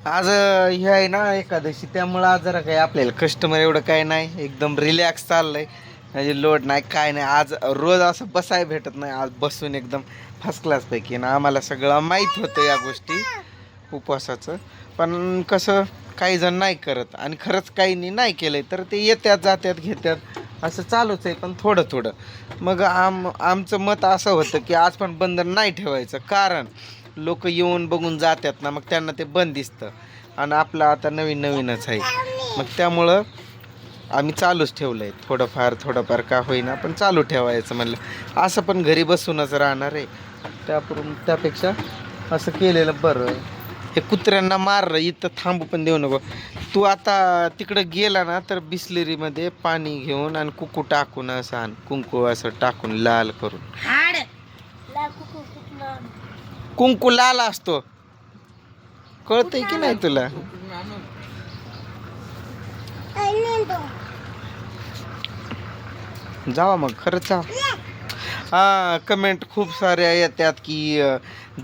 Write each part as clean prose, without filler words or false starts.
आज हे आहे ना एकादशी, त्यामुळं आज जरा काही आपल्याला कस्टमर एवढं काय नाही, एकदम रिलॅक्स चाललंय. म्हणजे लोड नाही काय नाही. आज रोज असं बसाय भेटत नाही, आज बसून एकदम फर्स्ट क्लासपैकी ना. आम्हाला सगळं माहीत होतं या गोष्टी उपवासाचं, पण कसं काही जण नाही करत आणि खरंच काही नाही केलंय तर ते येतात जातात घेतात असं चालूच आहे. पण थोडं थोडं मग आमचं मत असं होतं की आज पण बंधन नाही ठेवायचं, कारण लोक येऊन बघून जातात ना, मग त्यांना ते बंद दिसतं आणि आपलं आता नवीन नवीनच आहे. मग त्यामुळं आम्ही चालूच ठेवलं आहे, थोडंफार का होईना पण चालू ठेवायचं म्हणलं. असं पण घरी बसूनच राहणार आहे, त्यापेक्षा असं केलेलं बरं. हे कुत्र्यांना मार, इथं थांबू पण देऊ नको. तू आता तिकडं गेला ना तर बिस्लरीमध्ये पाणी घेऊन आणि कुकू टाकून असं आण, कुंकू असं टाकून लाल करून. कुंकू लाल असतो, कळतंय की नाही तुला? जावा मग, खरंच जा. हा, कमेंट खूप साऱ्या येतात की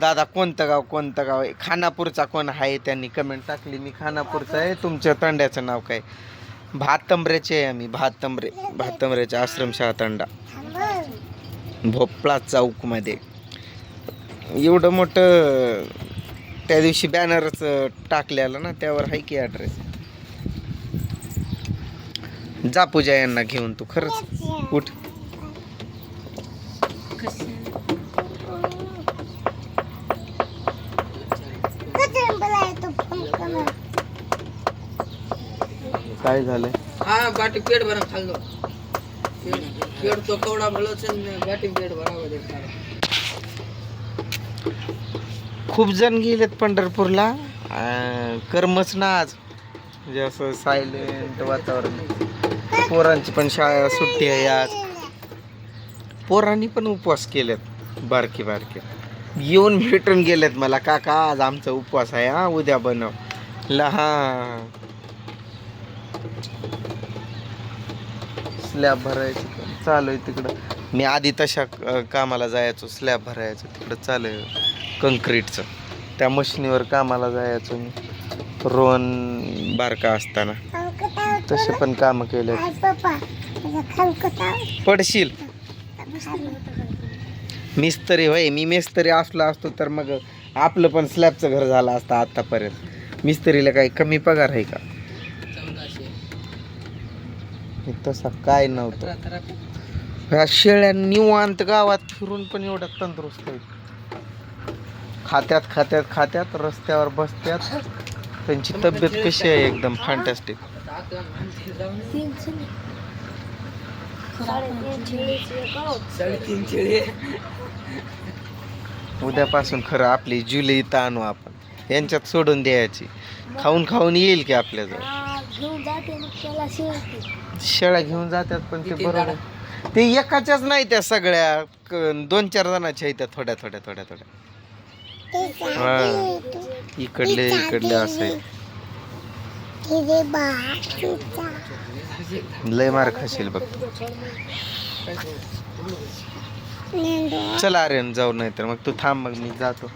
दादा कोणतं गाव आहे. खानापूरचा कोण आहे त्यांनी कमेंट टाकली. मी खानापूरचा आहे. तुमच्या तंड्याचं नाव काय? भातंबऱ्याचे आहे आम्ही, भातंबऱ्याचे आश्रमशाळा तंडा, भोपळा चौकमध्ये. एवढं मोठं त्या दिवशी बॅनरच टाकलेलं ना, त्यावर आहे की ॲड्रेस. जा पूजा यांना घेऊन तू, खरंच उठ. काय झालंय? हा, बाटी पेट भरून खाल्लो. पेट तो कवडा भरलोच, बाटी पेट भरावं. खूप जण गेलेत पंढरपूरला, कर्मच ना आज. म्हणजे असं सायलेंट वातावरण. पोरांची पण शाळा सुट्टी आहे आज. पोरांनी पण उपवास केलेत, बारके येऊन भेटून गेलेत मला. काका आज आमचा उपवास आहे, हा उद्या बनव. लहान स्लॅब भरायचं चालू आहे तिकडं. मी आधी तशा कामाला जायचो, स्लॅब भरायचं तिकडं चालू आहे कंक्रीटचं. त्या मशिनीवर कामाला जायचो मी, रोहन बारका असताना. तसे पण काम केले. पडशील. मिस्त्री होय, मी मिस्त्री असतो तर मग आपलं पण स्लॅबचं घर झालं असतं आतापर्यंत. मिस्त्रीला काही कमी पगार आहे का? तसा काय नव्हतं. ह्या शेळ्या निवांत गावात फिरून पण एवढ्या तंदुरुस्त आहेत. खात्यात रस्त्यावर बसत्यात. त्यांची तब्येत कशी आहे? एकदम फॅन्टॅस्टिक. उद्यापासून खरं आपली जुलै इथं आणू आपण, यांच्यात सोडून द्यायची. खाऊन येईल की आपल्याजवळ. शेळ्या घेऊन जातात पण ते बरोबर, ते एकाच्याच नाही, त्या सगळ्या 2-4 जणांच्या आहेत त्या, थोड्या. हा, इकडले असं आहे. लय मार खाशील बघ. चला आर्यन जाऊ, नाही तर मग तू थांब, मग मी जातो.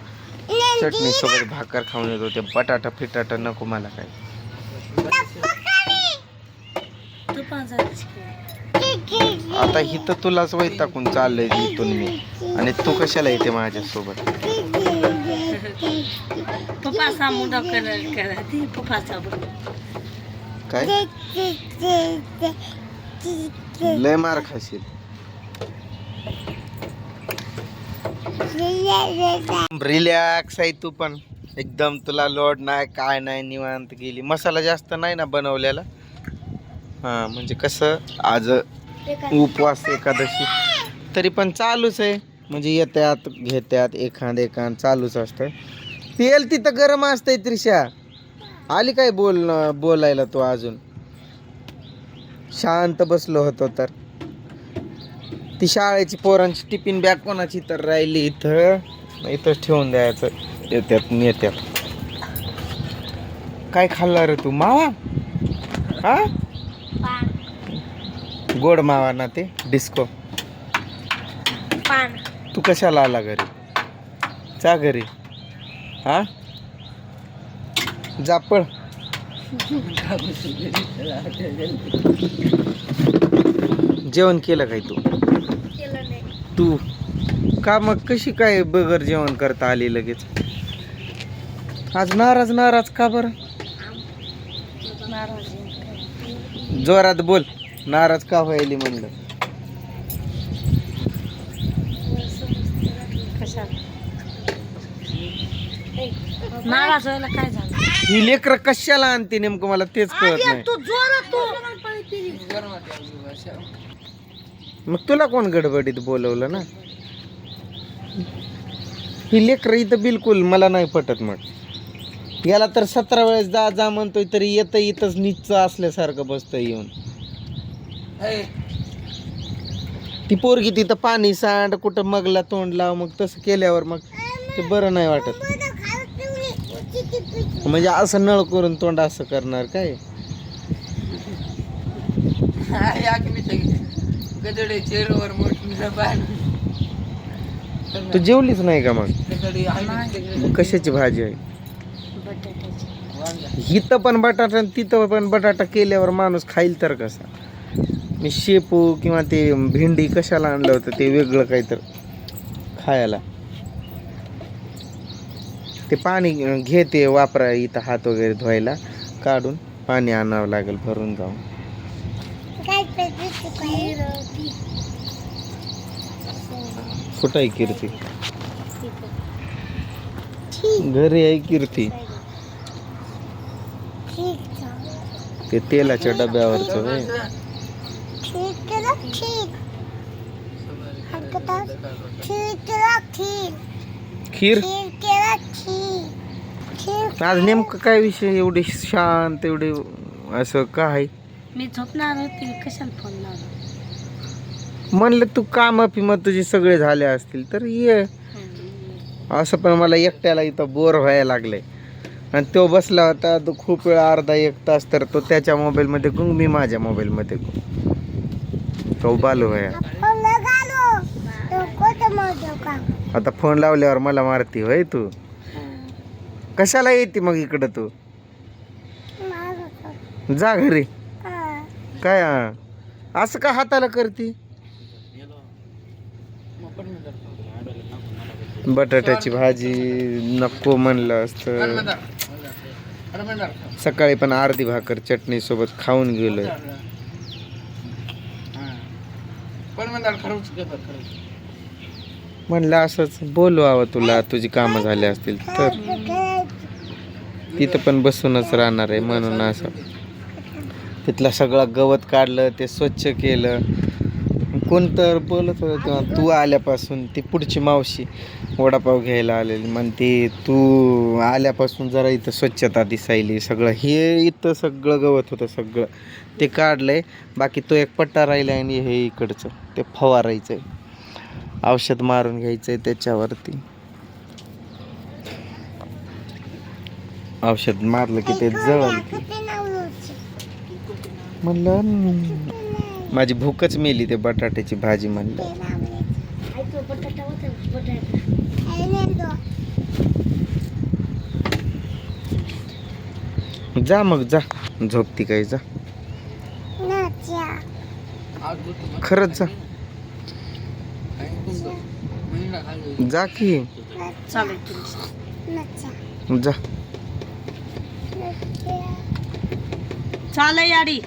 चटणी सोबत भाकर खाऊन येतो. ते बटाटा फिटाटा नको मला काय. आता हिथं तुलाच वैतागून चाललंय इथून मी, आणि तू कशाला येते माझ्यासोबत? काय लय मार खाशील. रिलॅक्स आहे तू पण एकदम, तुला लोड नाही काय नाही, निवांत गेली. मसाला जास्त नाही ना बनवलेला. हा, म्हणजे कसं आज उपवास एकादशी तरी पण चालूच आहे. म्हणजे येत्यात घेत्यात एखाद चालूच असतं. तेल तिथं गरम असतंय. त्रिशा आली काय बोलायला? तो अजून शांत बसलो होतो तर. ती शाळेची पोरांची टिफिन बॅग कोणाची तर राहिली इथंच ठेवून द्यायचं. येत्यात. काय खाल्ला रे तू? मावा? हा, गोड मावा ना, ते डिस्को. तू कशाला आला घरी? चा घरी. हा, जापळ जेवण केलं काय तू तू का मग कशी काय बगर जेवण करता आली लगेच आज नाराज नाराज का बरं जोरात बोल नाराज का व्हायली म्हणलं नाराज व्हायला काय झालं ही लेकर कशाला आणते नेमकं मला तेच कळत नाही तू जोरात तू मग तुला कोण गडबडीत बोलवलं ना ही लेकर इथं बिलकुल मला नाही पटत मग याला तर 17 वेळेस जा जा म्हणतोय तरी येतं इथंच नीच असल्यासारखं बसतं येऊन ती पोरगी तिथं पाणी सांड कुठं मगला तोंड लाव मग तसं केल्यावर मग ते बरं नाही वाटत म्हणजे असं नळ करून तोंड असं करणार काय गदडे चेहऱ्यावर मोठं तू जेवलीच नाही का मग कशाची भाजी आहे इथं पण बटाटा आणि तिथं पण बटाटा केल्यावर माणूस खाईल तर कसा मी शेपू किंवा ते भेंडी कशाला आणलं होतं ते वेगळं काहीतर खायला ते पाणी घेते वापरा इथं हात वगैरे धुवायला काढून पाणी आणावं लागेल भरून जाऊन कुठं आहे कीर्ती घरी आहे कीर्ती ते तेलाच्या डब्यावरच खीर आज नेमकं काय विषय एवढे शांत एवढे असं काय मी झोपणार होती कशाला फोन लावला म्हणलं तू काम पिम तुझे सगळे झाले असतील तर ये असं पण मला एकट्याला इथं बोर व्हायला लागलंय आणि तो बसला होता तो खूप वेळ अर्धा एक तास तर तो त्याच्या मोबाईलमध्ये गुंग मी माझ्या मोबाईलमध्ये तो बालू भया आता फोन लावल्यावर मला मारती होय तू कशाला येते मग इकडं तू जा घरी काय असं का हाताला करती बटाट्याची भाजी नको म्हणलं असतं सकाळी पण अर्धी भाकर चटणी सोबत खाऊन गेलोय म्हणलं असंच बोलवावं तुला तुझी कामं झाली असतील तर तिथं पण बसूनच राहणार आहे म्हणून असं तिथलं सगळं गवत काढलं ते स्वच्छ केलं कोणतर बोलत होतं तेव्हा तू आल्यापासून ती पुढची मावशी वडापाव घ्यायला आलेली म्हणते तू आल्यापासून जरा इथं स्वच्छता दिसायली सगळं हे इथं सगळं गवत होतं सगळं ते काढलंय बाकी तो एक पट्टा राहिला आणि हे इकडचं ते फवारायचं आहे औषध मारून घ्यायचं आहे त्याच्यावरती औषध मारलं की ते जळलं म्हणलं माझी भूकच मेली ते बटाट्याची भाजी म्हणलं जा मग जा झोपती काय जा खरंच जा जा की जा चाल याडी